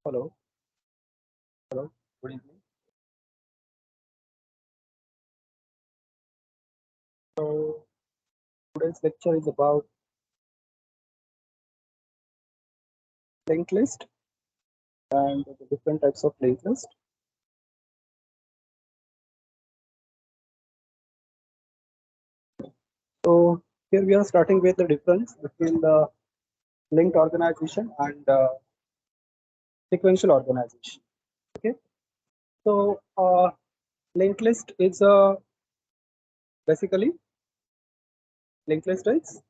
Hello. Hello. Good evening. So today's lecture is about linked list and the different types of linked list. So here we are starting with the difference between the linked organization and sequential organization. Okay. So linked list is basically linked list is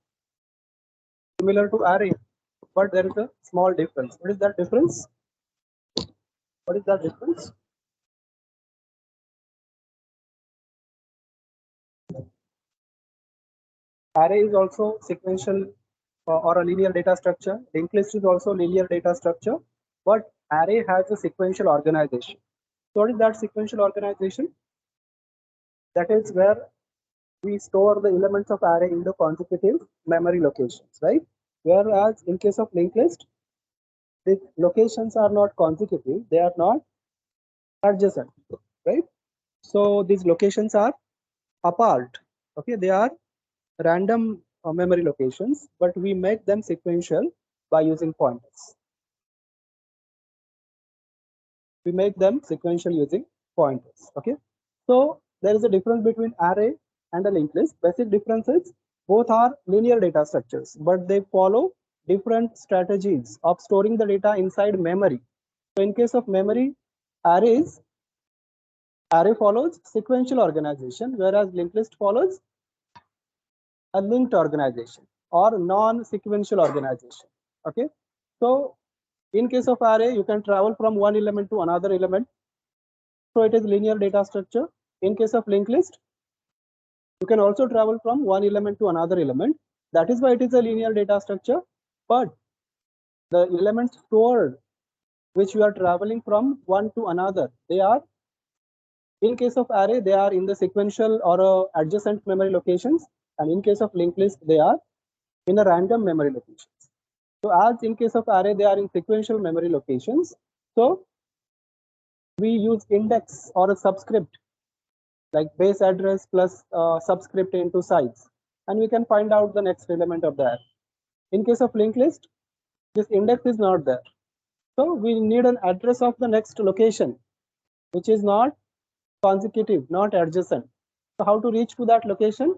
similar to array, but there is a small difference. What is that difference? What is that difference? Array is also sequential or a linear data structure. Linked list is also linear data structure, but array has a sequential organization. So what is that sequential organization? That is where we store the elements of array in the consecutive memory locations, right? Whereas in case of linked list, the locations are not consecutive, they are not adjacent, right? So these locations are apart. Okay, they are random memory locations, but we make them sequential by using pointers. We make them sequential using pointers. Okay, so there is a difference between array and a linked list. Basic differences: both are linear data structures, but they follow different strategies of storing the data inside memory. So in case of memory arrays, array follows sequential organization, whereas linked list follows a linked organization or non-sequential organization. Okay, so in case of array, you can travel from one element to another element, so it is linear data structure. In case of linked list, you can also travel from one element to another element. That is why it is a linear data structure, but the elements stored which you are traveling from one to another, they are, in case of array, they are in the sequential or adjacent memory locations, and in case of linked list, they are in a random memory locations. So as in case of array, they are in sequential memory locations. So we use index or a subscript like base address plus subscript into size, and we can find out the next element of that. In case of linked list, this index is not there. So we need an address of the next location, which is not consecutive, not adjacent. So how to reach to that location?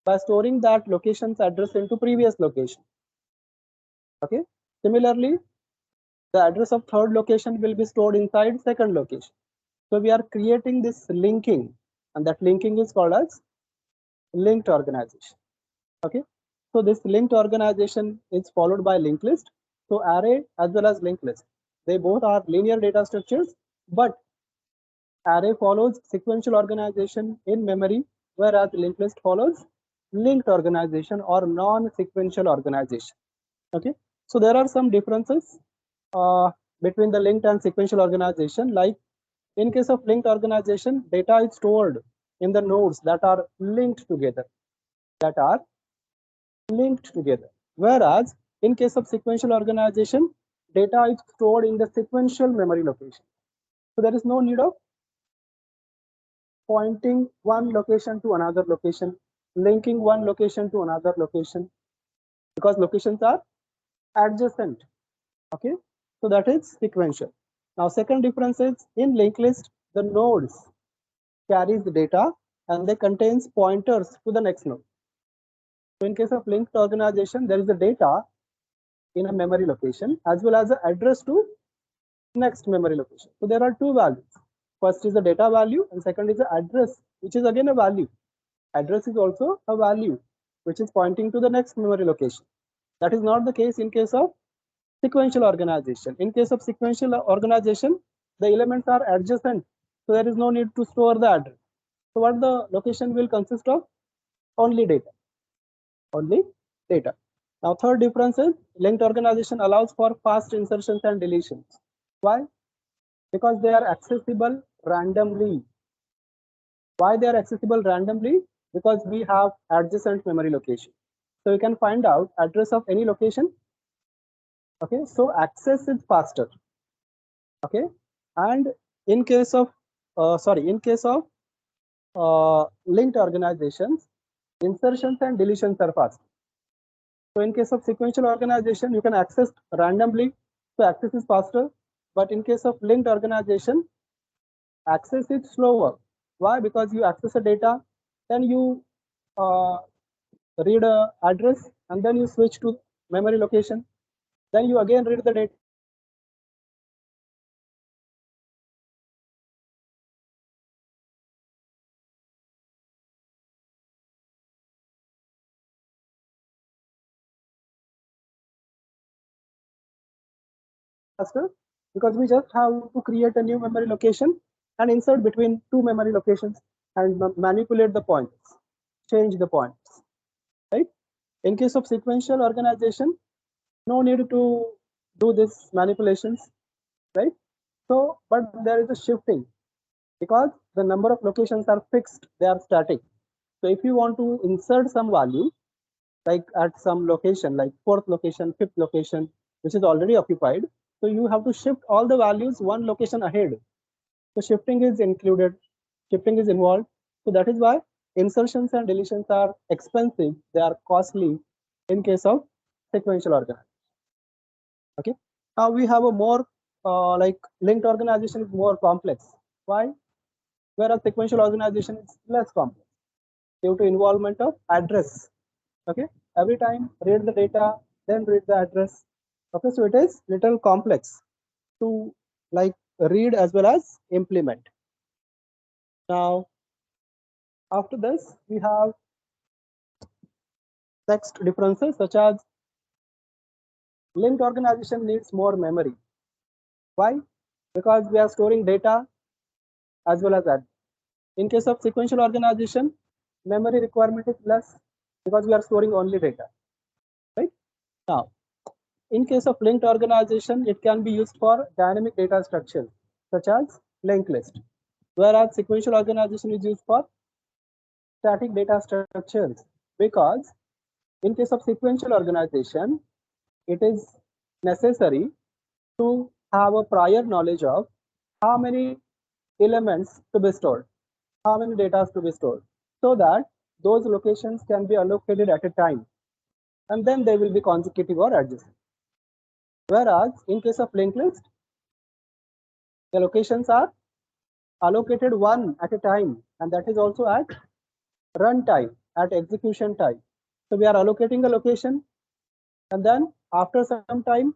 By storing that location's address into previous location. Okay. Similarly, the address of third location will be stored inside second location. So we are creating this linking, and that linking is called as linked organization. Okay, so this linked organization is followed by linked list. So array as well as linked list, they both are linear data structures, but array follows sequential organization in memory, whereas linked list follows linked organization or non-sequential organization. Okay, so there are some differences between the linked and sequential organization. Like in case of linked organization, data is stored in the nodes that are linked together, that are linked together. Whereas in case of sequential organization, data is stored in the sequential memory location. So there is no need of pointing one location to another location, linking one location to another location, because locations are adjacent. Okay, so that is sequential. Now second difference is in linked list, the nodes carries the data and they contains pointers to the next node. So in case of linked organization, there is the data in a memory location as well as the address to next memory location. So there are two values. First is the data value and second is the address, which is again a value. Address is also a value which is pointing to the next memory location. That is not the case in case of sequential organization. In case of sequential organization, the elements are adjacent, so there is no need to store the address. So what the location will consist of? Only data. Only data. Now third difference is linked organization allows for fast insertions and deletions. Why? Because they are accessible randomly. Why they are accessible randomly? Because we have adjacent memory location. So we can find out address of any location. Okay, so access is faster. Okay, and in case of linked organizations, insertions and deletions are fast. So in case of sequential organization, you can access randomly, so access is faster. But in case of linked organization, access is slower. Why? Because you access the data, then you uh, read a address, and then you switch to memory location. Then you again read the data, and then you switch to memory location. So that is why faster, because we just have to create a new memory location and insert between two memory locations and manipulate the points, change the points, right? In case of sequential organization, no need to do this manipulations, right? So, but there is a shifting because the number of locations are fixed, they are static. So if you want to insert some value, like at some location, like fourth location, fifth location, which is already occupied, so you have to shift all the values one location ahead. So shifting is included, shifting is involved. So that is why insertions and deletions are expensive, they are costly in case of sequential organization. Okay. Now we have a more like linked organization is more complex. Why? Whereas sequential organization is less complex due to involvement of address. Okay. Every time read the data, then read the address. Okay. So it is little complex to like read as well as implement. Now after this we have next differences such as linked organization needs more memory. Why? Because we are storing data as well as that. In case of sequential organization, memory requirement is less because we are storing only data, right? Now, in case of linked organization, it can be used for dynamic data structures such as linked list, whereas sequential organization is used for static data structures because in case of sequential organization, it is necessary to have a prior knowledge of how many elements to be stored, how many data to be stored, so that those locations can be allocated at a time, and then they will be consecutive or adjacent. Whereas in case of linked list, the locations are allocated one at a time, and that is also at run time, at execution time. So we are allocating a location, and then after some time,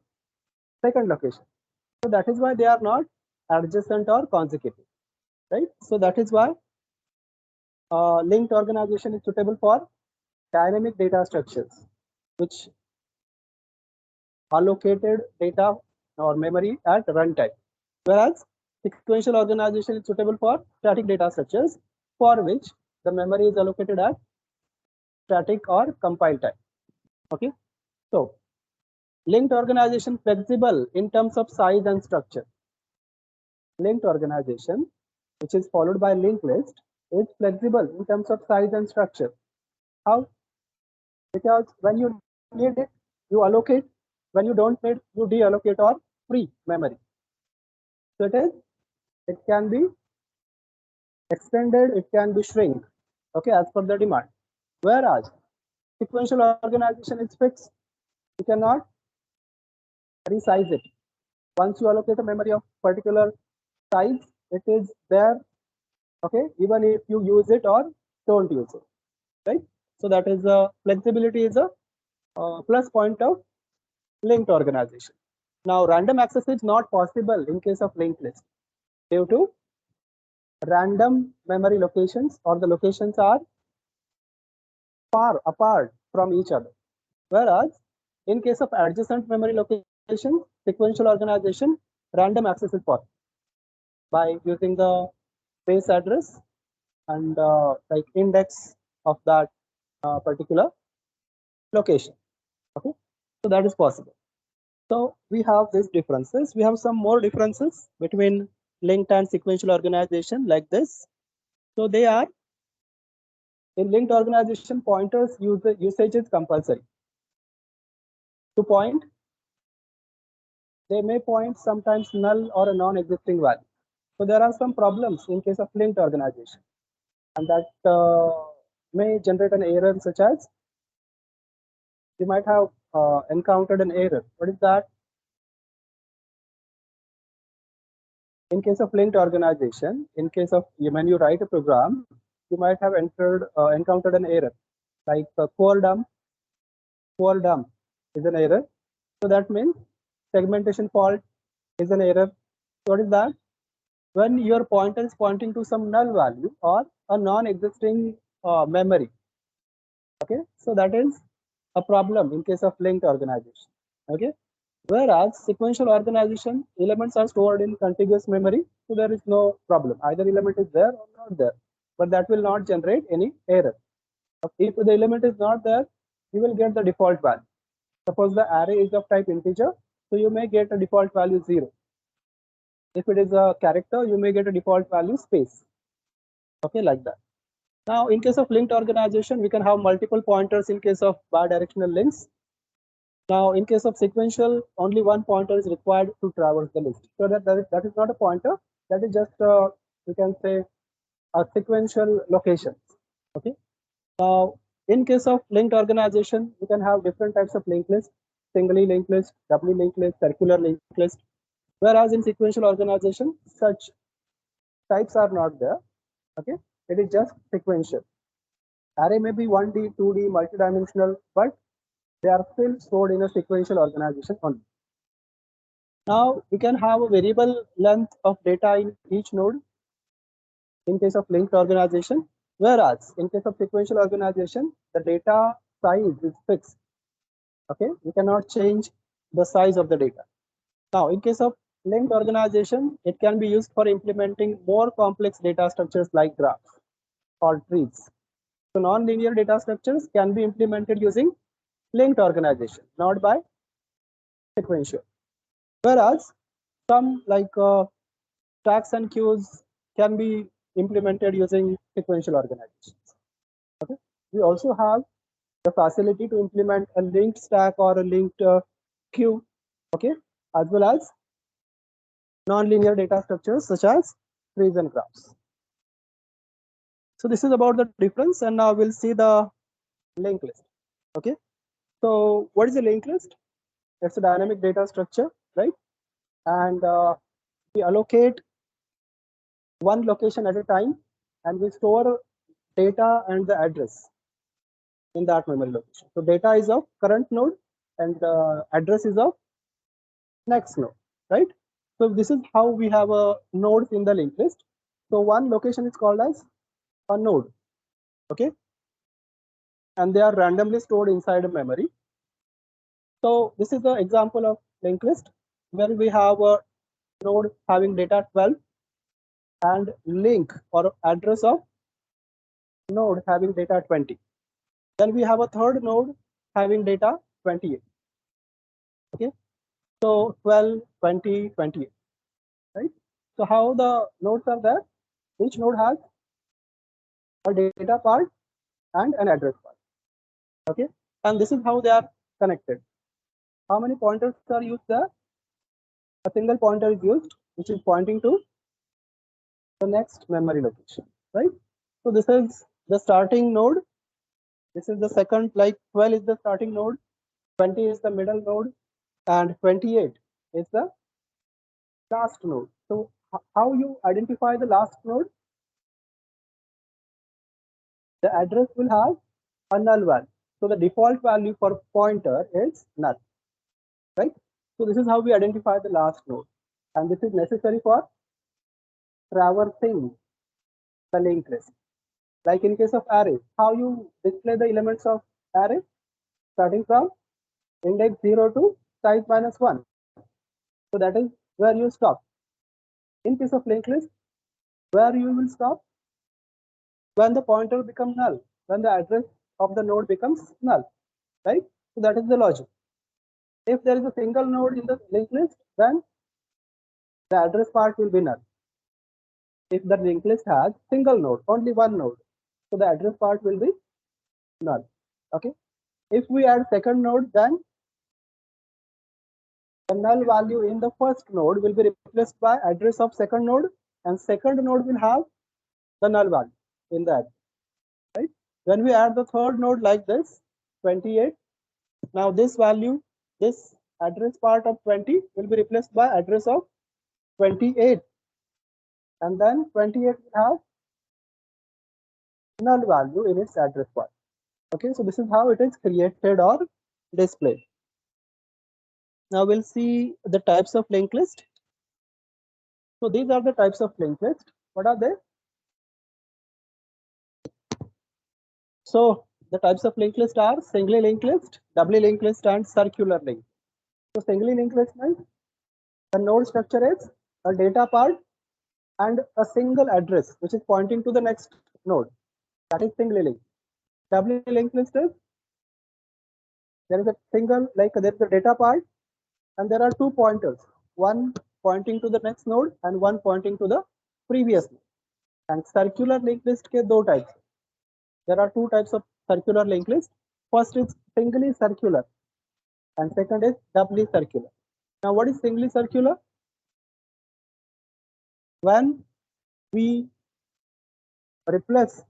second location. So that is why they are not adjacent or consecutive, right? So that is why linked organization is suitable for dynamic data structures, which allocated data or memory at runtime. Whereas sequential organization is suitable for static data structures for which the memory is allocated at static or compile time. Okay. So linked organization flexible in terms of size and structure. Linked organization, which is followed by linked list, is flexible in terms of size and structure. How? Because when you need it, you allocate. When you don't need, you deallocate or free memory. So it can be extended, it can be shrink, okay, as per the demand. Whereas sequential organization is fixed, you cannot resize it. Once you allocate a memory of particular size, it is there, okay, even if you use it or don't use it, right? So that is a flexibility is a plus point of linked organization. Now random access is not possible in case of linked list due to random memory locations or the locations are far apart from each other. Whereas in case of adjacent memory location, sequential organization, random access is possible by using the base address and like index of that particular location. Okay, so that is possible. So we have these differences. We have some more differences between linked and sequential organization like this. So they are in linked organization, pointers usage is compulsory. To point, they may point sometimes null or a non-existing value. So there are some problems in case of linked organization, and that may generate an error such as you might have encountered an error. What is that? In case of linked organization, in case of when you write a program, you might have encountered an error like core dump is an error. So that means segmentation fault is an error. So what is that? When your pointer is pointing to some null value or a non-existing memory. Okay, so that is a problem in case of linked organization. Okay, whereas sequential organization, elements are stored in contiguous memory, so there is no problem. Either element is there or not there, but that will not generate any error. If the element is not there, you will get the default value. Suppose the array is of type integer, so you may get a default value 0. If it is a character, you may get a default value space. Okay, like that. Now, in case of linked organization, we can have multiple pointers in case of bidirectional links. Now, in case of sequential, only one pointer is required to traverse the list. So that is not a pointer. That is just, you can say, a sequential location. Okay. Now, in case of linked organization, you can have different types of linked list: singly linked list, doubly linked list, circular linked list. Whereas in sequential organization, such types are not there. Okay. It is just sequential. Array may be 1D, 2D, multidimensional, but they are still stored in a sequential organization only. Now we can have a variable length of data in each node in case of linked organization, whereas in case of sequential organization, the data size is fixed. Okay, you cannot change the size of the data. Now, in case of linked organization, it can be used for implementing more complex data structures like graphs or trees. So non-linear data structures can be implemented using linked organization, not by sequential. Whereas some like stacks and queues can be implemented using sequential organizations. Okay. We also have the facility to implement a linked stack or a linked queue. Okay, as well as non-linear data structures such as trees and graphs. So this is about the difference, and now we'll see the linked list. Okay, so what is a linked list? It's a dynamic data structure, right? And we allocate one location at a time, and we store data and the address in that memory location. So data is of current node and address is of next node, right? So this is how we have a nodes in the linked list. So one location is called as a node, okay, and they are randomly stored inside a memory. So this is the example of linked list where we have a node having data 12 and link or address of node having data 20. Then we have a third node having data 28. Okay, so 12, 20, 28, right? So how the nodes are there? Each node has a data part and an address part. Okay, and this is how they are connected. How many pointers are used there? A single pointer is used, which is pointing to the next memory location, right? So this is the starting node. This is the second, like 12 is the starting node, 20 is the middle node, and 28 is the last node. So how you identify the last node? The address will have a null value. So the default value for pointer is null, right? So this is how we identify the last node, and this is necessary for traversing the linked list. Like in case of array, how you display the elements of array, starting from index 0 to size -1. So that is where you stop. In case of linked list, where you will stop? When the pointer becomes null, when the address of the node becomes null, right? So that is the logic. If there is a single node in the linked list, then the address part will be null. If the linked list has single node, only one node, so the address part will be null. Okay. If we add second node, then the null value in the first node will be replaced by address of second node, and second node will have the null value in that, right? When we add the third node like this, 28, now this value, this address part of 20 will be replaced by address of 28, and then 28 will have null value in its address part. Okay, so this is how it is created or displayed. Now we'll see the types of linked list. So these are the types of linked list. What are they? So the types of linked list are singly linked list, doubly linked list, and circular link. So singly linked list means the node structure is a data part and a single address which is pointing to the next node. That is singly linked. Doubly linked list is there is a single, like there is a data part and there are two pointers, one pointing to the next node and one pointing to the previous node. And circular linked list के दो types. There are two types of circular linked list. First is singly circular and second is doubly circular. Now what is singly circular? When we replace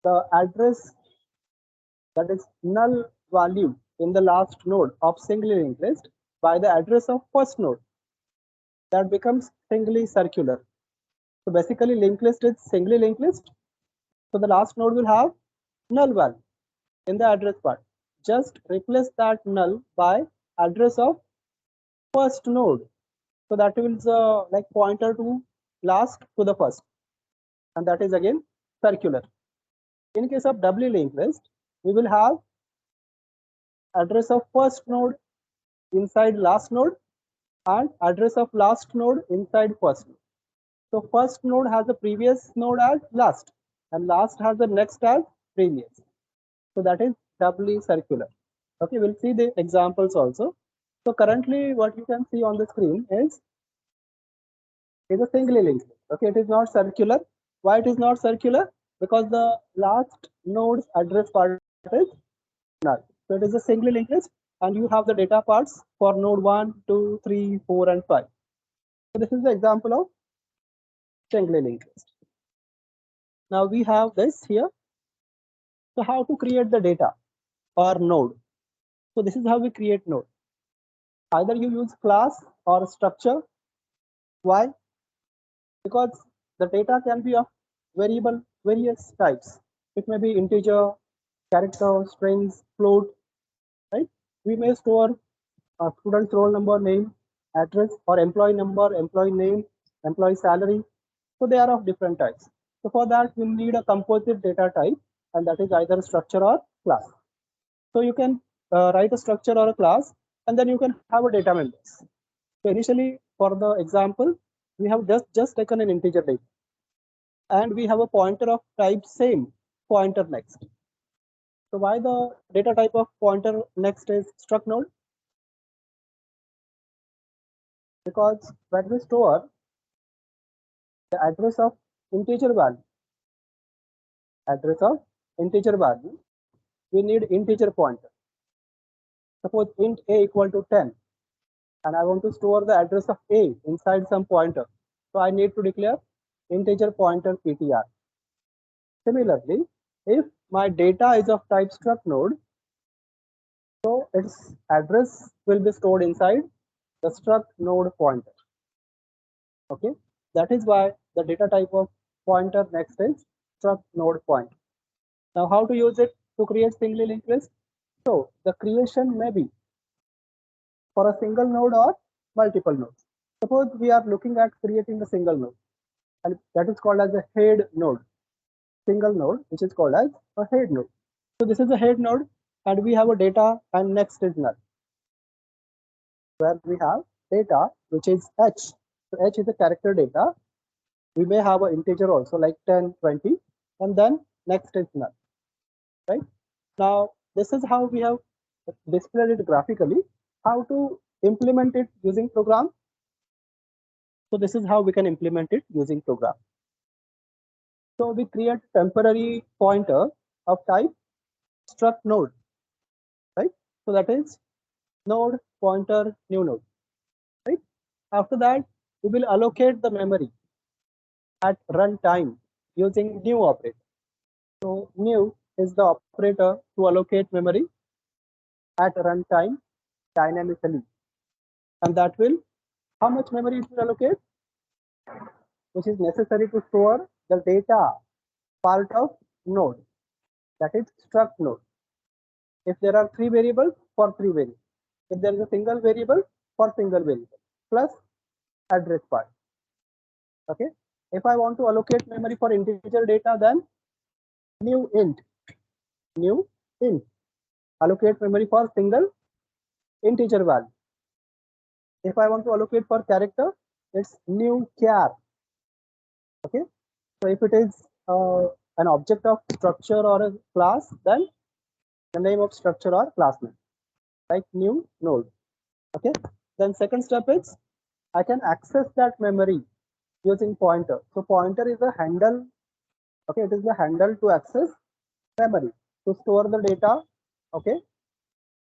the address, that is null value in the last node of singly linked list by the address of first node, that becomes singly circular. So basically linked list is singly linked list. So the last node will have null value in the address part. Just replace that null by address of first node. So that is like pointer to last to the first, and that is again circular. In case of doubly linked list, we will have address of first node inside last node and address of last node inside first node. So first node has the previous node as last, and last has the next as previous. So that is doubly circular. Okay, we'll see the examples also. So currently what you can see on the screen is a singly linked. Okay, it is not circular. Why it is not circular? Because the last node's address part is null. So it is a singly linked list, and you have the data parts for node 1, 2, 3, 4, and 5. So this is the example of singly linked list. Now we have this here. So how to create the data or node? So this is how we create node. Either you use class or structure. Why? Because the data can be of various types. It may be integer, character, strings, float, right? We may store a student's roll number, name, address, or employee number, employee name, employee salary. So they are of different types. So for that, we need a composite data type, and that is either structure or class. So you can write a structure or a class, and then you can have a data members. So initially, for the example, we have just taken an integer data, and we have a pointer of type same, pointer next. So why the data type of pointer next is struct node? Because when we store the address of integer value, we need integer pointer. Suppose int a equal to 10, and I want to store the address of a inside some pointer. So I need to declare integer pointer ptr. Similarly, if my data is of type struct node, so its address will be stored inside the struct node pointer. Okay, that is why the data type of pointer next is struct node pointer. Now, how to use it to create singly linked list? So the creation may be for a single node or multiple nodes. Suppose we are looking at creating a single node, and that is called as a head node. Single node, which is called as a head node. So this is a head node, and we have a data, and next is null, where we have data, which is h. So h is a character data. We may have an integer also, like 10, 20, and then next is null. Right? Now, this is how we have displayed it graphically. How to implement it using program? So this is how we can implement it using program. So we create temporary pointer of type struct node, right? So that is node, pointer, new node, right? After that, we will allocate the memory at runtime using new operator. So new is the operator to allocate memory at runtime dynamically, and that will how much memory it will allocate, which is necessary to store the data part of node, that is struct node. If there are three variables, for three variables. If there is a single variable, for single variable, plus address part. Okay. If I want to allocate memory for integer data, then new int, new int, allocate memory for single integer value. If I want to allocate for character, it's new char. Okay. So if it is an object of structure or a class, then the name of structure or class name, like new node. Okay. Then second step is I can access that memory using pointer. So pointer is a handle. Okay, it is the handle to access memory, to store the data. Okay,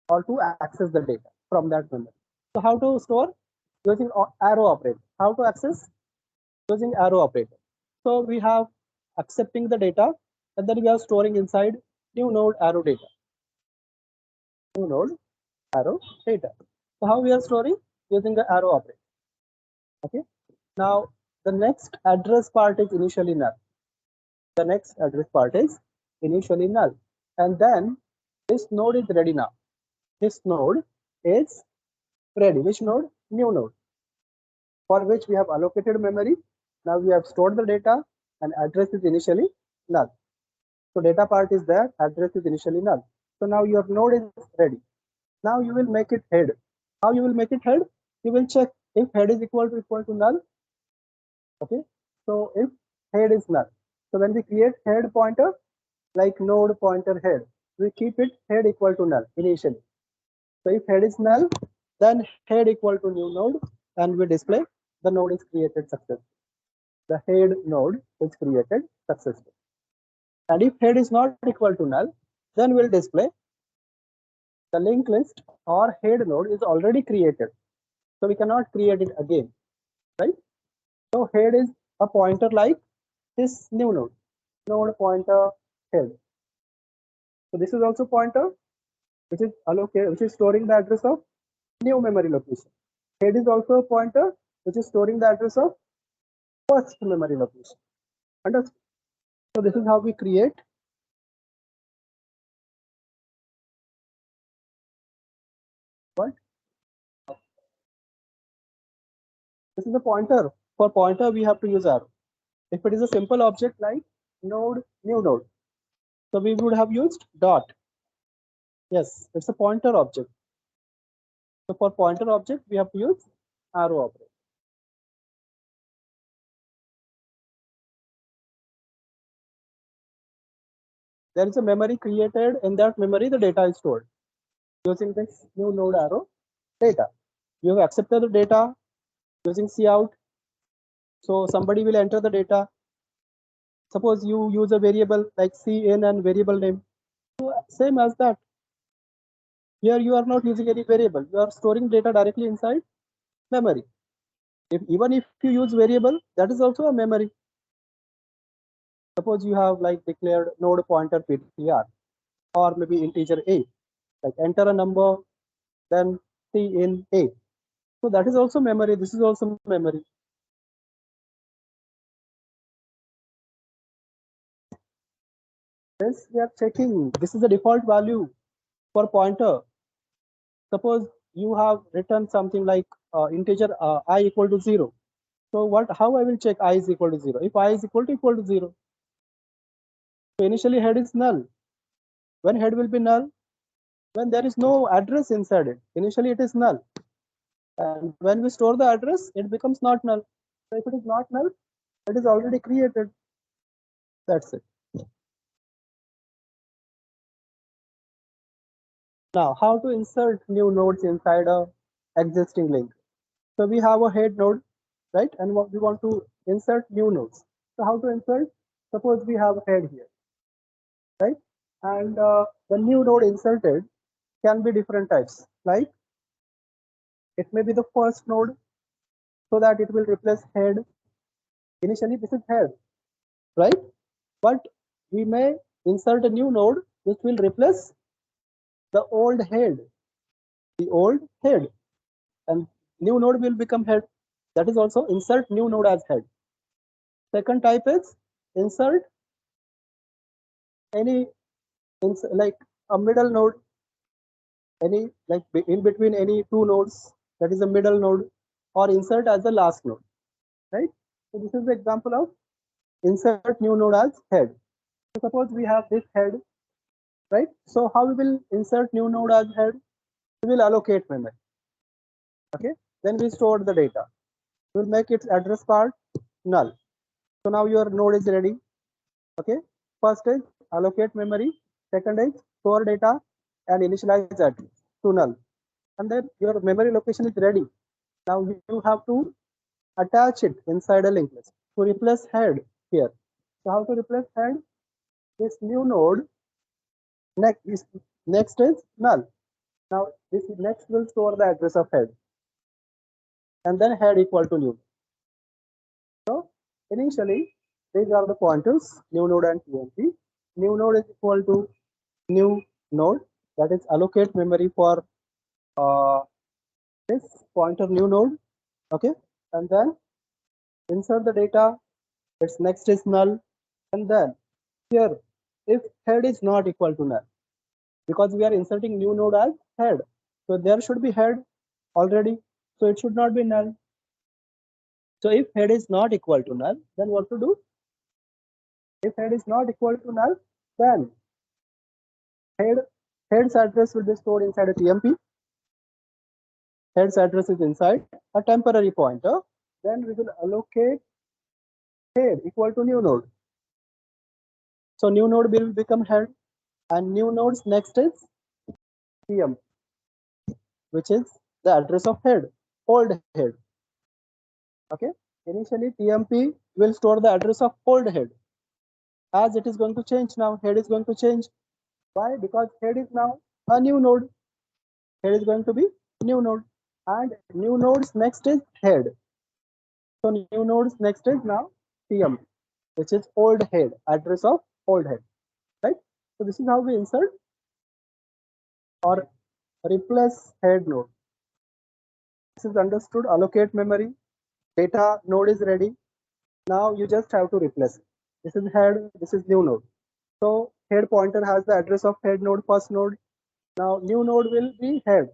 or to access the data from that memory. So how to store? Using arrow operator. How to access? Using arrow operator. So we have accepting the data, and then we are storing inside new node arrow data. New node arrow data. So how we are storing? Using the arrow operator. Okay. Now the next address part is initially null. The next address part is initially null, and then this node is ready now. This node is ready. Which node? New node, for which we have allocated memory. Now we have stored the data, and address is initially null. So data part is there, address is initially null. So now your node is ready. Now you will make it head. How you will make it head? You will check if head is equal to null. Okay. So if head is null, so when we create head pointer, like node pointer head, we keep it head equal to null initially. So if head is null, then head equal to new node, and we display the node is created successfully. The head node is created successfully. And if head is not equal to null, then we'll display the linked list or head node is already created. So we cannot create it again, right? So head is a pointer like this new node, node pointer head. So this is also pointer which is allocated, which is storing the address of new memory location. Head is also a pointer which is storing the address of first memory location. Understood? So this is how we create. What? This is a pointer. For pointer, we have to use arrow. If it is a simple object like node, new node, so we would have used dot. Yes, it's a pointer object. So for pointer object, we have to use arrow operator. There is a memory created. In that memory, the data is stored using this new node arrow data. You have accepted the data using cout. So somebody will enter the data. Suppose you use a variable like cin and variable name. So same as that. Here you are not using any variable. You are storing data directly inside memory. Even if you use variable, that is also a memory. Suppose you have like declared node pointer ptr or maybe integer a, like enter a number, then c in a. So that is also memory. This is also memory. This we are checking. This is the default value for pointer. Suppose you have written something like integer I equal to 0. So what? How I will check I is equal to 0? If I is equal to 0, so initially head is null. When head will be null? When there is no address inside it. Initially it is null. And when we store the address, it becomes not null. So if it is not null, it is already created. That's it. Now, how to insert new nodes inside a existing link? So we have a head node, right? And we want to insert new nodes. So how to insert? Suppose we have a head here, right? And the new node inserted can be different types, like It may be the first node, so that it will replace head. Initially, this is head, right? But we may insert a new node which will replace the old head, and new node will become head. That is also insert new node as head. Second type is insert any like a middle node, any like in between any two nodes, that is a middle node, or insert as the last node, right? So this is the example of insert new node as head. So suppose we have this head, right? So how we will insert new node as head? We will allocate memory. Okay, then we store the data. We will make its address part null. So now your node is ready. Okay, first is allocate memory, second is store data and initialize address to null, and then your memory location is ready. Now you have to attach it inside a linked list to replace head here. So how to replace head? This new node next is null. Now this next will store the address of head, and then head equal to new. So initially these are the pointers, new node and TMP. New node is equal to new node, that is allocate memory for uh, this pointer new node. Okay, and then insert the data, its next is null, and then here if head is not equal to null, because we are inserting new node as head, so there should be head already, so it should not be null. So if head is not equal to null, then what to do? If head is not equal to null, then head's address will be stored inside a TMP. Head's address is inside a temporary pointer. Then we will allocate head equal to new node. So new node will become head, and new node's next is TM, which is the address of head, old head. Okay. Initially TMP will store the address of old head. As it is going to change now, head is going to change. Why? Because head is now a new node. Head is going to be new node, and new node's next is head. So new node's next is now TM, which is old head, address of old head, right? So this is how we insert or replace head node. This is understood. Allocate memory, data node is ready. Now you just have to replace it. This is head, this is new node. So head pointer has the address of head node, first node. Now new node will be head.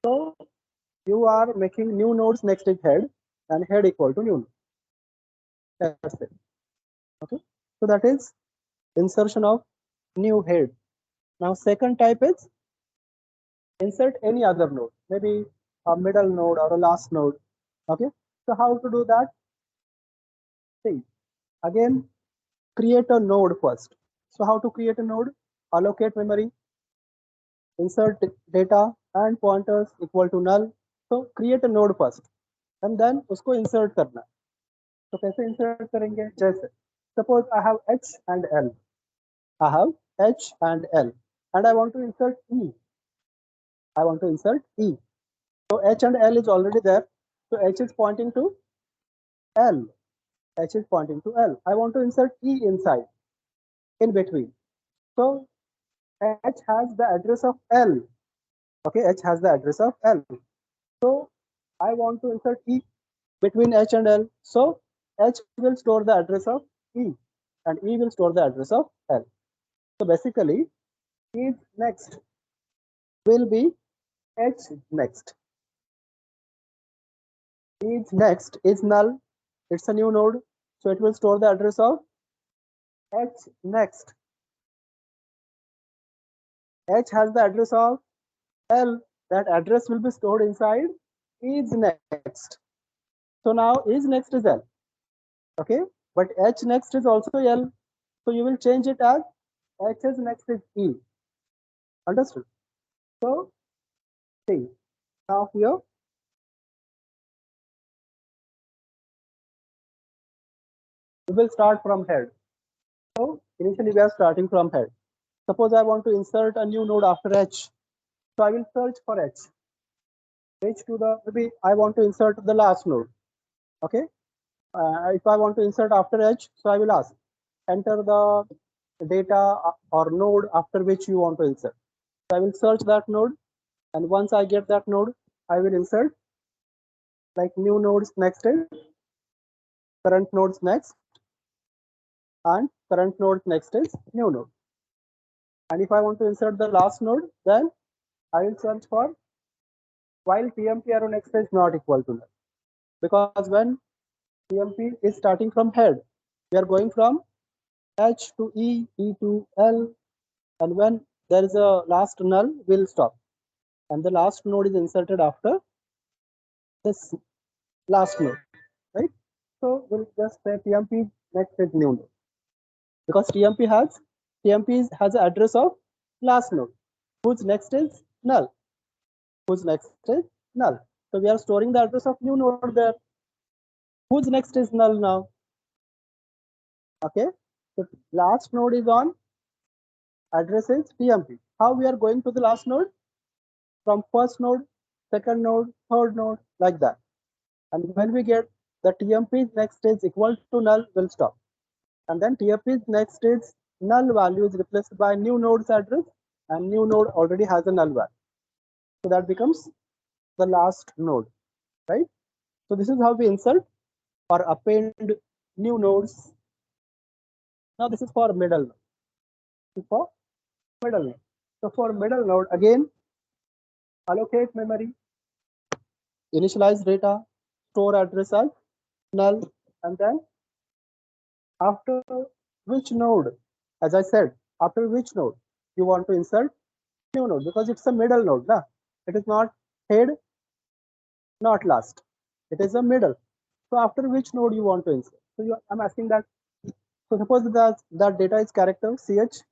So you are making new nodes next is head, and head equal to new node. That's it. Okay. So that is insertion of new head. Now second type is insert any other node, maybe a middle node or a last node. Okay. So how to do that? See, again, create a node first. So how to create a node? Allocate memory, insert data and pointers equal to null. So create a node first, and then उसको insert करना. तो कैसे insert करेंगे? जैसे suppose I have H and L. I have H and L, and I want to insert E. I want to insert E. So H and L is already there. So H is pointing to L. H is pointing to L. I want to insert E inside, in between. So H has the address of L. Okay, H has the address of L. So I want to insert E between H and L. So H will store the address of E, and E will store the address of L. So basically, E next will be H next. E next is null. It's a new node, so it will store the address of H next. H has the address of L. That address will be stored inside is next. So now is next is L. Okay, but H next is also L. So you will change it as H is next is E. Understood? So see, now here we will start from head. So initially we are starting from head. Suppose I want to insert a new node after H. So I will search for H. reach to the, maybe I want to insert the last node. Okay. If I want to insert after H, so I will ask, enter the data or node after which you want to insert. So I will search that node, and once I get that node, I will insert like new nodes next is current nodes next, and current node next is new node. And if I want to insert the last node, then I will search for while TMP arrow next is not equal to null. Because when TMP is starting from head, we are going from H to E, E to L, and when there is a last null, we'll stop. And the last node is inserted after this last node, right? So we'll just say TMP next is new node, because TMP has an address of last node, whose next is null, whose next is null. So we are storing the address of new node there, whose next is null now. Okay, so last node is on, address is TMP. How we are going to the last node? From first node, second node, third node, like that. And when we get the TMP's next is equal to null, we'll stop. And then TMP's next is null value is replaced by new node's address, and new node already has a null value. So that becomes the last node, right? So this is how we insert or append new nodes. Now this is for middle node. This is for middle node. So for middle node, again, allocate memory, initialize data, store address as null, and then after which node, as I said, after which node you want to insert new node, because it's a middle node. Nah? It is not head, not last. It is a middle. So after which node you want to insert? So I'm asking that. So suppose that data is character ch.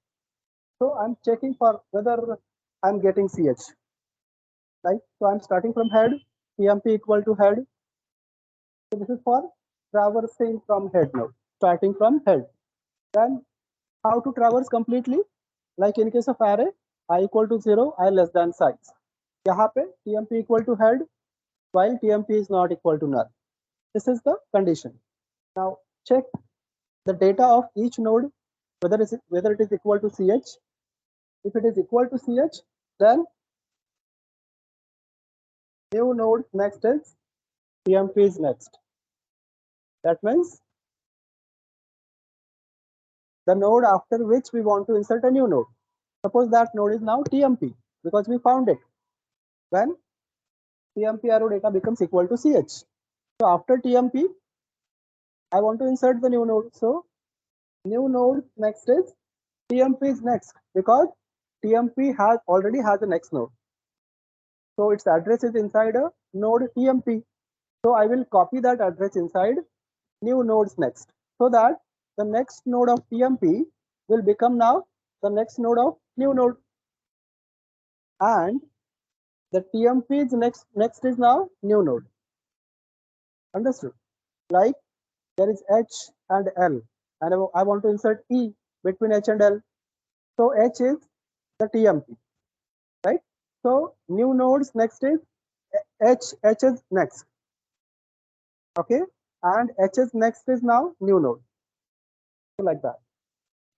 So I'm checking for whether I'm getting ch. Right? So I'm starting from head, tmp equal to head. So this is for traversing from head node, starting from head. Then how to traverse completely? Like in case of array, I equal to 0, I less than size. यहाँ पे tmp equal to head, while tmp is not equal to null. This is the condition. Now check the data of each node, whether it is equal to ch. If it is equal to ch, then new node next is tmp is next. That means the node after which we want to insert a new node. Suppose that node is now tmp, because we found it when tmp arrow data becomes equal to ch. So after tmp, I want to insert the new node. So new node next is tmp is next, because tmp already has a next node. So its address is inside a node tmp. So I will copy that address inside new nodes next, so that the next node of tmp will become now the next node of new node, and the tmp is next is now new node. Understood? Like there is h and l, and I want to insert e between h and l. So h is the tmp, right? So new nodes next is h is next. Okay, and h is next is now new node. So like that,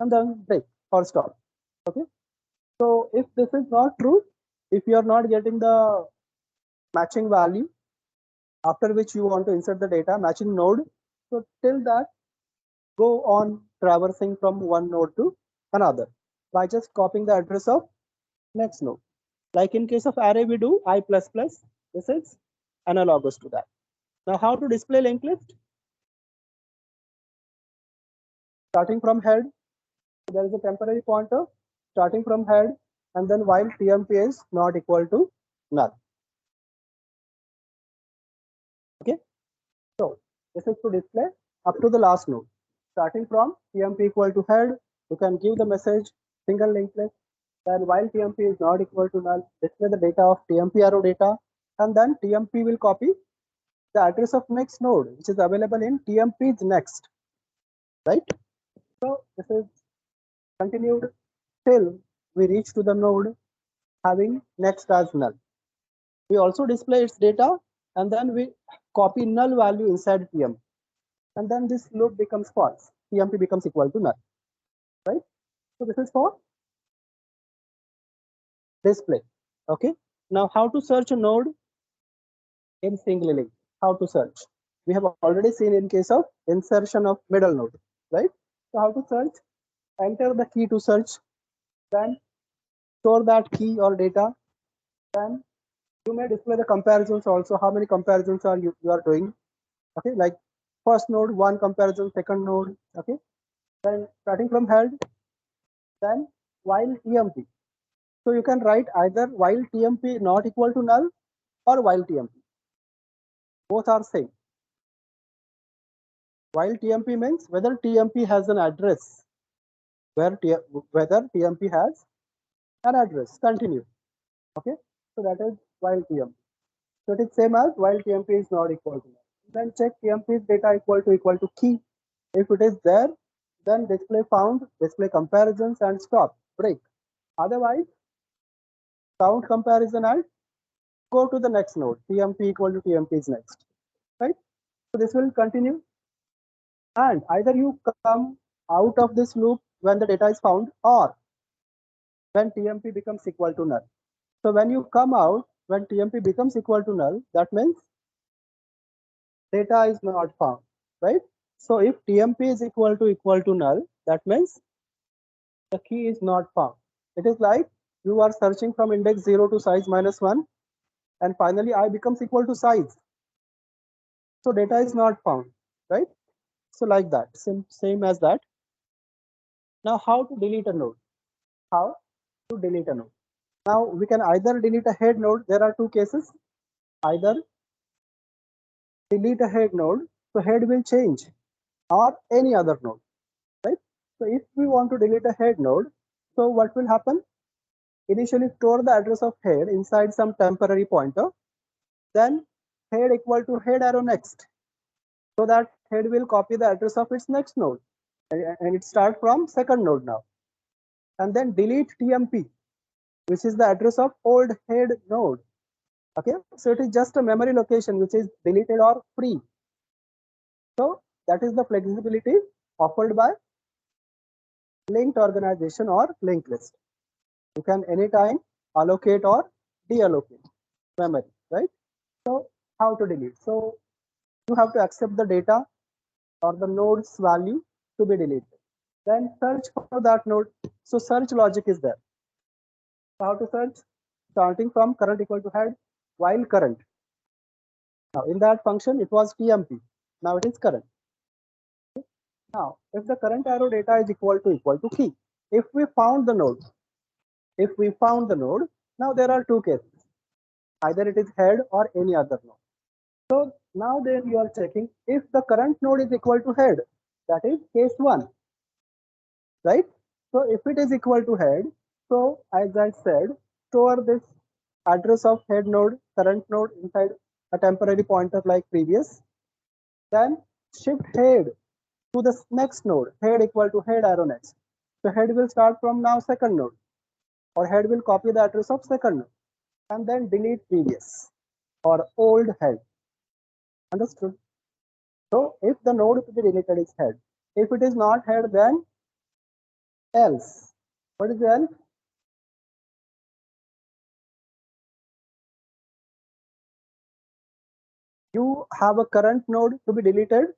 and then break or stop. Okay. So if this is not true, if you are not getting the matching value after which you want to insert the data, matching node, so till that, go on traversing from one node to another by just copying the address of next node. Like in case of array, we do I++. This is analogous to that. Now, how to display linked list? Starting from head, there is a temporary pointer starting from head, and then while tmp is not equal to null. Okay, so this is to display up to the last node. Starting from tmp equal to head, you can give the message single linked list. Then while tmp is not equal to null, display the data of tmp arrow data, and then tmp will copy the address of next node, which is available in tmp's next, right? So this is continued till we reach to the node having next as null. We also display its data, and then we copy null value inside TMP. And then this loop becomes false. TMP becomes equal to null, right? So this is for display. Okay. Now how to search a node in single link? How to search? We have already seen in case of insertion of middle node, right? So how to search? Enter the key to search, then store that key or data, then you may display the comparisons also. How many comparisons are you are doing? Okay, like first node, one comparison, second node. Okay, then starting from head, then while TMP. So you can write either while TMP not equal to null or while TMP. Both are same. While TMP means whether TMP has an address, whether TMP has an address. Continue. Okay, so that is while TMP. So it is same as while TMP is not equal to null. Then check TMP's data equal to key. If it is there, then display found, display comparisons, and stop, break. Otherwise, count comparison and go to the next node. TMP equal to TMP is next, right? So this will continue, and either you come out of this loop when the data is found, or when TMP becomes equal to null. So when you come out, when TMP becomes equal to null, that means data is not found, right? So if TMP is equal to null, that means the key is not found. It is like you are searching from index 0 to size -1, and finally I becomes equal to size. So data is not found, right? So like that, same as that. Now how to delete a node? How to delete a node? Now we can either delete a head node. There are two cases. Either delete a head node, so head will change, or any other node, right? So if we want to delete a head node, so what will happen? Initially store the address of head inside some temporary pointer, then head equal to head arrow next, so that head will copy the address of its next node, and it start from second node now, and then delete TMP, which is the address of old head node. Okay, so it is just a memory location which is deleted or free. So that is the flexibility offered by linked organization or linked list. You can anytime allocate or deallocate memory, right? So how to delete? So you have to accept the data or the node's value to be deleted. Then search for that node. So search logic is there. So how to search? Starting from current equal to head while current. Now in that function it was TMP. Now it is current. Now if the current arrow data is equal to key, if we found the node, now there are two cases. Either it is head or any other node. So now then you are checking if the current node is equal to head, that is case 1, right? So if it is equal to head, so as I said, store this address of head node, current node inside a temporary pointer like previous. Then shift head to the next node, head equal to head arrow next. So head will start from now second node, or head will copy the address of second node, and then delete previous or old head. Understood? So if the node to be deleted is head, if it is not head, then else. What is else? You have a current node to be deleted,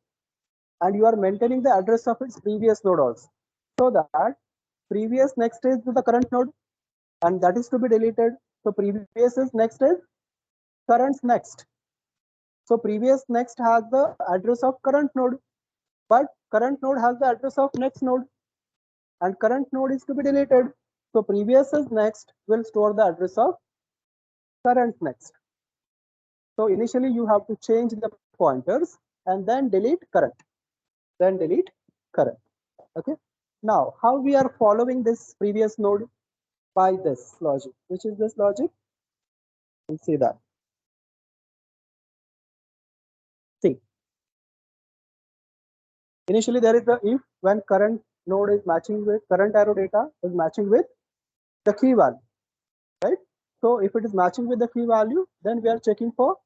and you are maintaining the address of its previous node also. So that previous next is to the current node, and that is to be deleted. So previous is next is current next. So previous next has the address of current node, but current node has the address of next node, and current node is to be deleted. So previous is next will store the address of current next. So initially you have to change the pointers and then delete current. Then delete current. Okay. Now how we are following this previous node? By this logic. Which is this logic? We'll see that. See. Initially there is the if when current node is matching with current arrow data is matching with the key value, right? So if it is matching with the key value, then we are checking for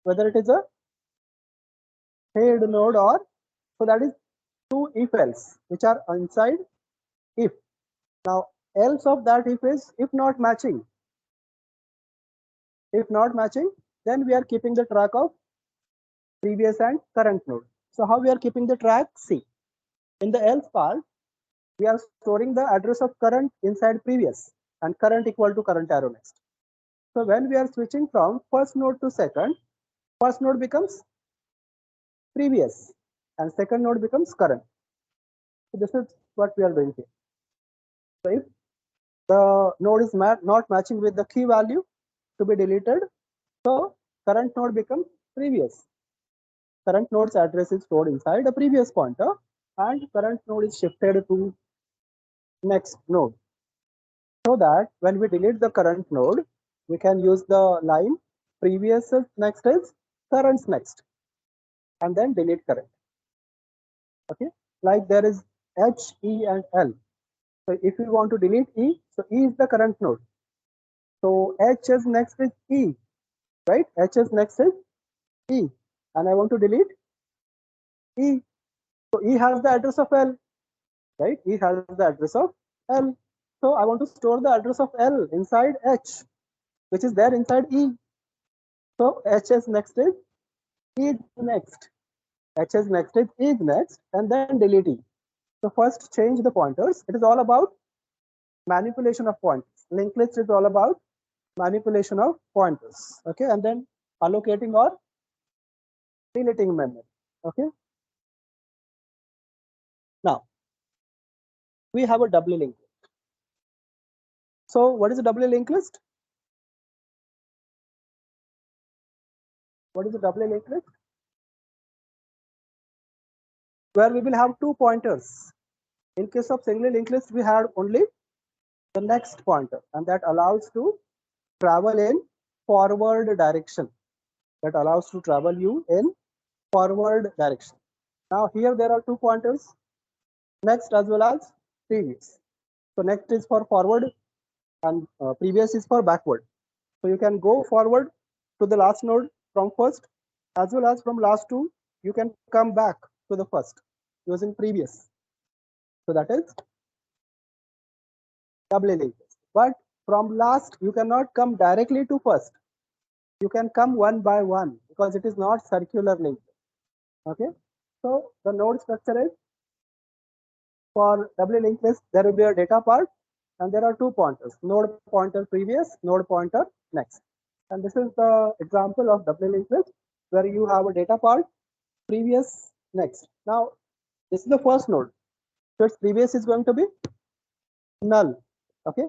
whether it is a head node or, so that is two if else which are inside if. Now else of that if is if not matching. If not matching, then we are keeping the track of previous and current node. So how we are keeping the track? See, in the else part, we are storing the address of current inside previous and current equal to current arrow next. So when we are switching from first node to second, first node becomes previous and second node becomes current. So this is what we are doing here. So if the node is not matching with the key value to be deleted, so current node becomes previous. Current node's address is stored inside a previous pointer and current node is shifted to next node. So that when we delete the current node, we can use the line previous next is current next and then delete current. Okay, like there is H, E and L. So if you want to delete E, so E is the current node. So H is next is E, right? H is next is E, and I want to delete E. So E has the address of L, right? E has the address of L. So I want to store the address of L inside H, which is there inside E. So H is next is E next. H is next is E next, and then delete E. So first change the pointers. It is all about manipulation of pointers. Linked list is all about manipulation of pointers. Okay, and then allocating or deleting memory. Okay. Now we have a doubly linked list. So what is a doubly linked list? What is a doubly linked list? Where we will have two pointers. In case of singly linked list, we had only the next pointer, and that allows to travel in forward direction. That allows to travel you in forward direction. Now here there are two pointers, next as well as previous. So next is for forward and previous is for backward. So you can go forward to the last node from first, as well as from last two, you can come back to the first using previous. So that is doubly linked. But from last, you cannot come directly to first. You can come one by one because it is not circular link. Okay. So the node structure is for doubly linked list, there will be a data part and there are two pointers, node pointer previous, node pointer next. And this is the example of doubly linked list where you have a data part previous next. Now this is the first node, so its previous is going to be null. Okay,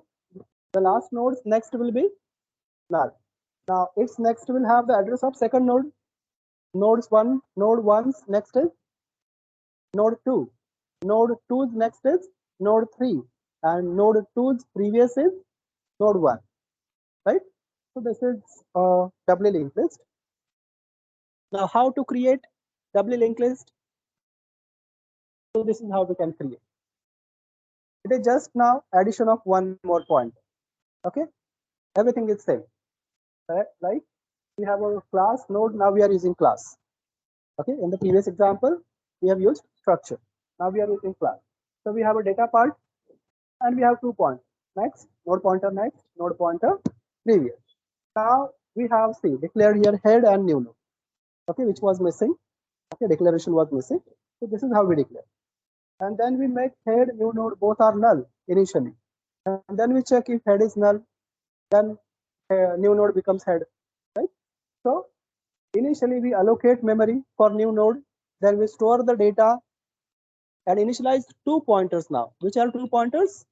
the last node's next will be null. Now its next will have the address of second node. Node 1's next is node 2. Node 2's next is node 3, and node 2's previous is node 1, right? So this is a doubly linked list. Now how to create doubly linked list? So this is how we can create. It is just now addition of one more point. Okay, everything is same. Right? Like we have a class node, now we are using class. Okay, in the previous example, we have used structure. Now we are using class. So we have a data part and we have 2 points. Next, node pointer next, node pointer previous. Now we have declared here head and new node. Okay, which was missing. Okay, declaration was missing. So this is how we declare. And then we make head, new node, both are null initially. And then we check if head is null, then new node becomes head, right? So initially we allocate memory for new node, then we store the data and initialize 2 pointers now. Which are 2 pointers?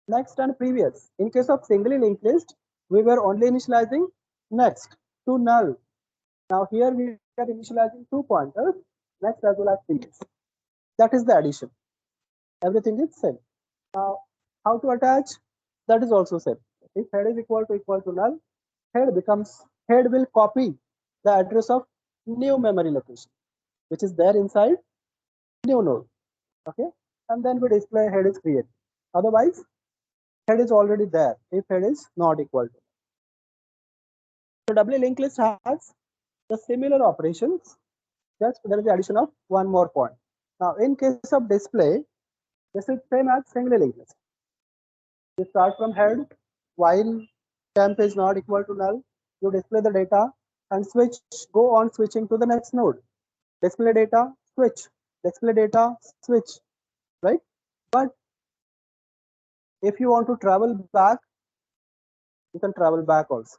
Next and previous. In case of singly linked list, we were only initializing next to null. Now here we are initializing 2 pointers, next as well as previous. That is the addition. Everything is same. Now how to attach? That is also same. If head is equal to null, head will copy the address of new memory location, which is there inside new node. Okay, and then we display head is created. Otherwise, head is already there if head is not equal to. So doubly linked list has the similar operations, just there is the addition of one more point. Now in case of display, this is same as singly linked list. You start from head while temp is not equal to null, you display the data and go on switching to the next node. Display data, switch, display data, switch, right? But if you want to travel back, you can travel back also.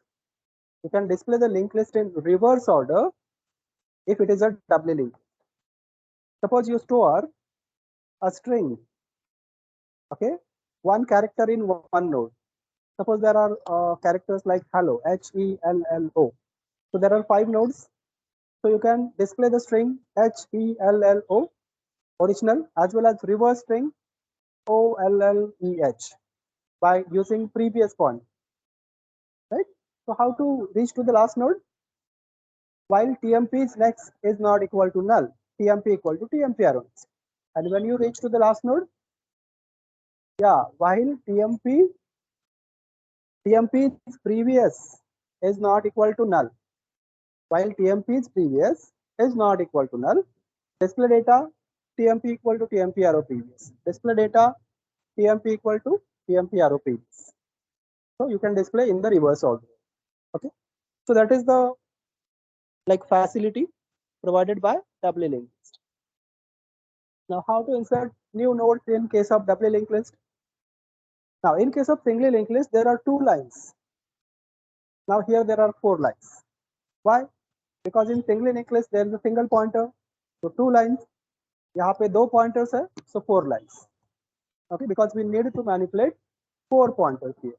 You can display the linked list in reverse order if it is a doubly linked. Suppose you store a string, okay, one character in one node. Suppose there are characters like hello, HELLO. So there are 5 nodes. So you can display the string HELLO original as well as reverse string OLLEH by using previous point, right? So how to reach to the last node? While TMP's next is not equal to null, TMP equal to TMP arrow next. And when you reach to the last node, yeah, while TMP's previous is not equal to null, while TMP's previous is not equal to null, display data TMP equal to TMP arrow previous. Display data TMP equal to TMP arrow previous. So you can display in the reverse order. Okay. So that is the like facility provided by doubly linked list. Now how to insert new nodes in case of doubly linked list? Now in case of singly linked list, there are 2 lines. Now here there are 4 lines. Why? Because in singly linked list there is a single pointer. So 2 lines. यहाँ पे 2 pointers है, so 4 lines. Okay, because we need to manipulate 4 pointers here.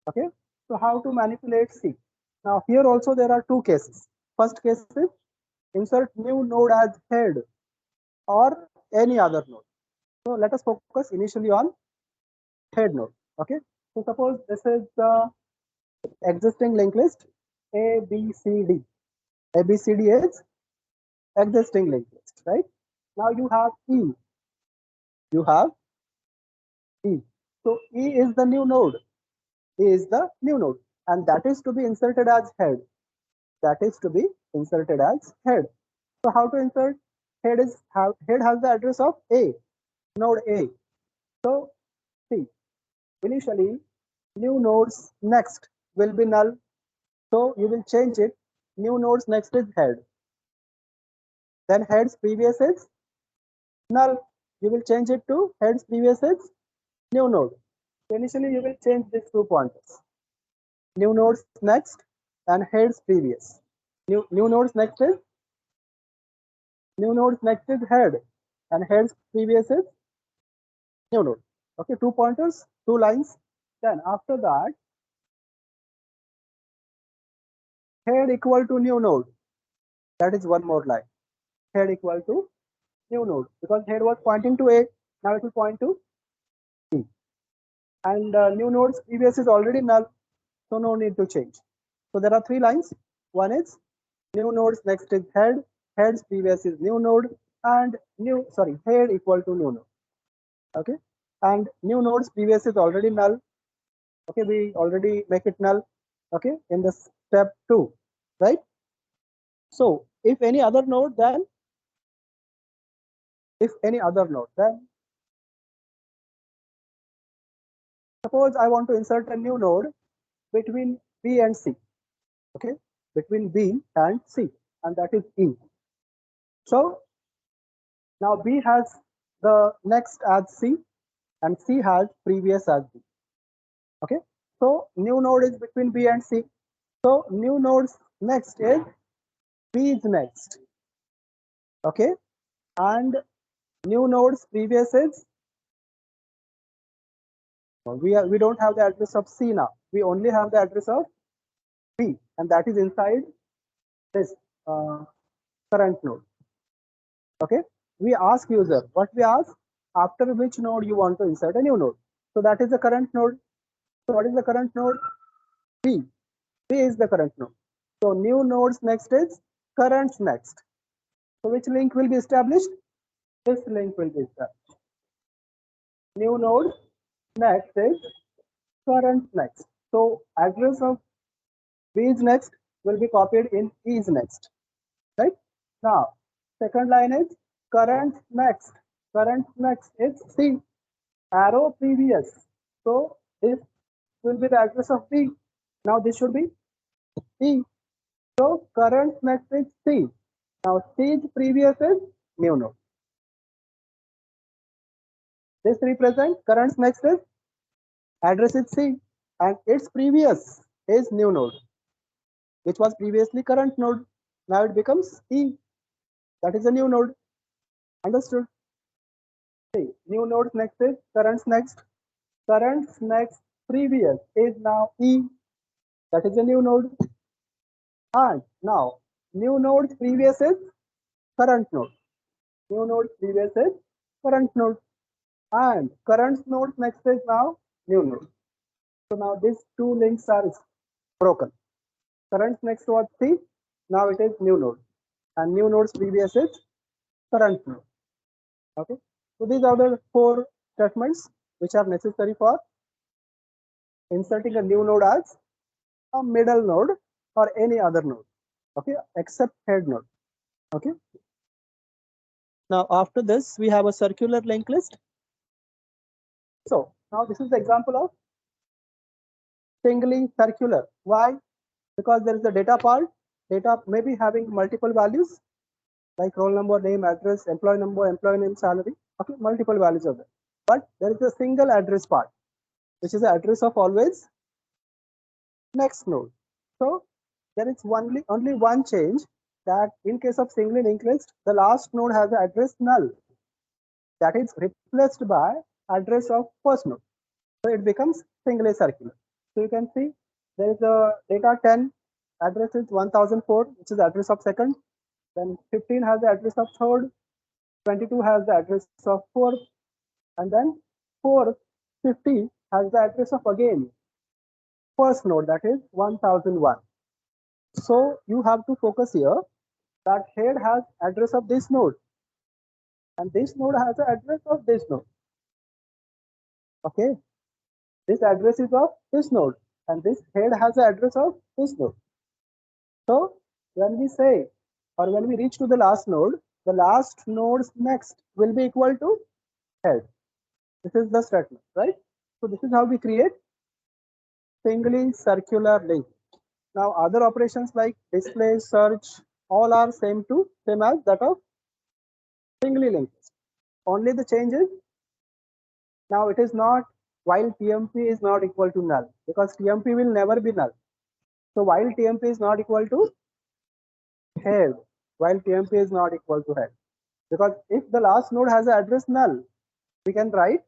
Okay, so how to manipulate C? Now here also there are 2 cases. First case is insert new node as head or any other node. So let us focus initially on head node. Okay, so suppose this is the existing linked list ABCD. ABCD is existing linked list, right? Now you have E. You have E. So E is the new node. E is the new node, and that is to be inserted as head. That is to be inserted as head. So how to insert? Head has the address of A, node A. So see, initially new nodes next will be null. So you will change it. New nodes next is head. Then head's previous is null. You will change it to head's previous is new node. So initially you will change these 2 pointers. New nodes next and head's previous. New nodes next is head and head's previous is new node. Okay, 2 pointers, 2 lines. Then after that, head equal to new node. That is one more line. Head equal to new node, because head was pointing to A, now it will point to B. And new node's previous is already null, so no need to change. So there are 3 lines. One is new nodes next is head, head's previous is new node, and head equal to new node. Okay, and new node's previous is already null. Okay, we already make it null. Okay, in the step 2, right? So if any other node, then suppose I want to insert a new node between B and C. Okay, between B and C, and that is E. So now B has the next as C and C has previous as B. Okay, so new node is between B and C. So new node's next is B's next. Okay, and new node's previous is we don't have the address of C now. We only have the address of B, and that is inside this current node. Okay, we ask user what we ask, after which node you want to insert a new node. So that is the current node. So what is the current node? B. B is the current node. So new node's next is current's next. So which link will be established? This link will be established. New node next is current next. So address of B is next will be copied in E is next, right? Now, second line is current next. Current next is C, arrow previous. So this will be the address of B. Now this should be E. So current next is C. Now C's previous is new node. This represents current next is address is C and its previous is new node, which was previously current node. Now it becomes E. That is a new node. Understood? See, new nodes next is currents next. Currents next previous is now E. That is a new node. And now new node previous is current node. New node previous is current node. And current node next is now new node. So now these two links are broken. Current next was C. Now it is new node. And new node's previous is current node. Okay. So these are the four statements which are necessary for inserting a new node as a middle node or any other node, okay, except head node. Okay. Now after this we have a circular linked list. So now this is the example of singly circular. Why? Because there is a data part. Data may be having multiple values like roll number, name, address, employee number, employee name, salary. Okay, multiple values of that. But there is a single address part, which is the address of always next node. So there is only one change, that in case of singly linked list, the last node has the address null. That is replaced by address of first node. So it becomes singly circular. So you can see there is a data 10, address is 1004, which is the address of second. Then 15 has the address of third, 22 has the address of fourth, and then fourth, 50 has the address of again first node, that is 1001. So you have to focus here that head has address of this node and this node has the address of this node. Okay, this address is of this node and this head has the address of this node. So when we say or when we reach to the last node, the last node's next will be equal to head. This is the statement, right? So this is how we create singly circular link. Now other operations like display, search, all are same as that of singly linked list. Only the change is now it is not while TMP is not equal to null, because TMP will never be null. So while TMP is not equal to head, while TMP is not equal to head, because if the last node has an address null, we can write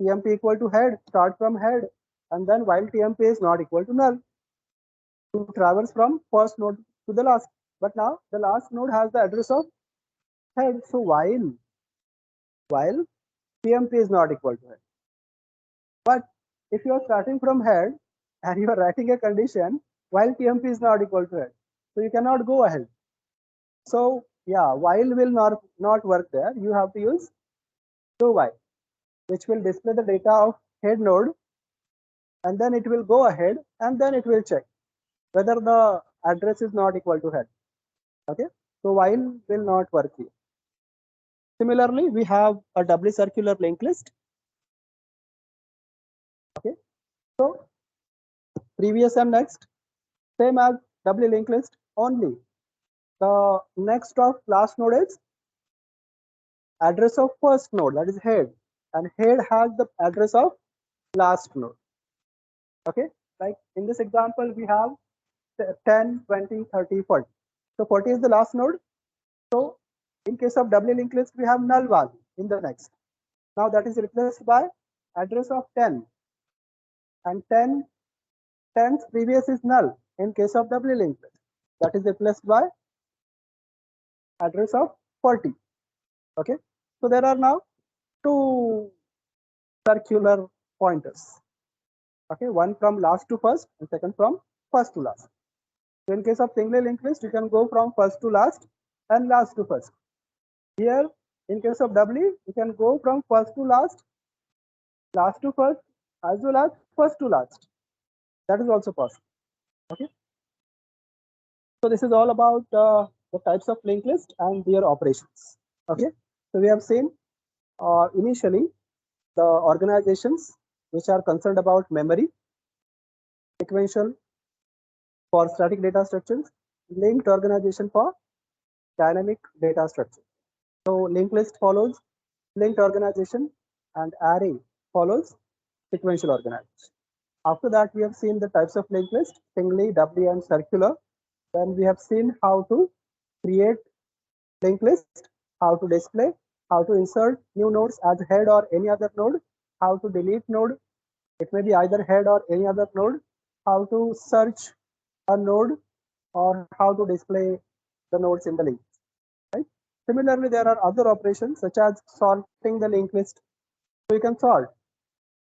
TMP equal to head, start from head, and then while TMP is not equal to null, to traverse from first node to the last. But now the last node has the address of head. So while TMP is not equal to head. But if you are starting from head and you are writing a condition while TMP is not equal to head, so you cannot go ahead. So yeah, while will not work there. You have to use do while, which will display the data of head node, and then it will go ahead and then it will check whether the address is not equal to head. Okay, so while will not work here. Similarly, we have a doubly circular linked list. Okay, so previous and next, same as doubly linked list, only the next of last node is address of first node, that is head, and head has the address of last node. Okay, like in this example we have 10, 20, 30, 40. So 40 is the last node. So in case of doubly linked list, we have null value in the next. Now that is replaced by address of 10, and 10's previous is null in case of doubly linked list. That is replaced by address of 40. Okay, so there are now two circular pointers. Okay, one from last to first and second from first to last. So in case of singly linked list, you can go from first to last and last to first. Here, in case of doubly, you can go from first to last to first, as well as first to last. That is also possible. Okay. So this is all about the types of linked list and their operations. Okay. So we have seen initially the organizations which are concerned about memory, sequential for static data structures, linked organization for dynamic data structure. So linked list follows linked organization and array follows sequential organization. After that, we have seen the types of linked list, singly, doubly, and circular. Then we have seen how to create linked list, how to display, how to insert new nodes as head or any other node, how to delete node, it may be either head or any other node, how to search a node, or how to display the nodes in the link. Right? Similarly, there are other operations such as sorting the linked list. So you can sort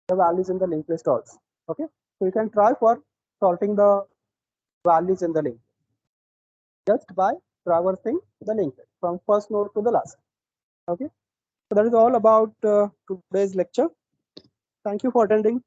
the values in the linked list also. Okay, so you can try for sorting the values in the link just by traversing the link from first node to the last. Okay, so that is all about today's lecture. Thank you for attending.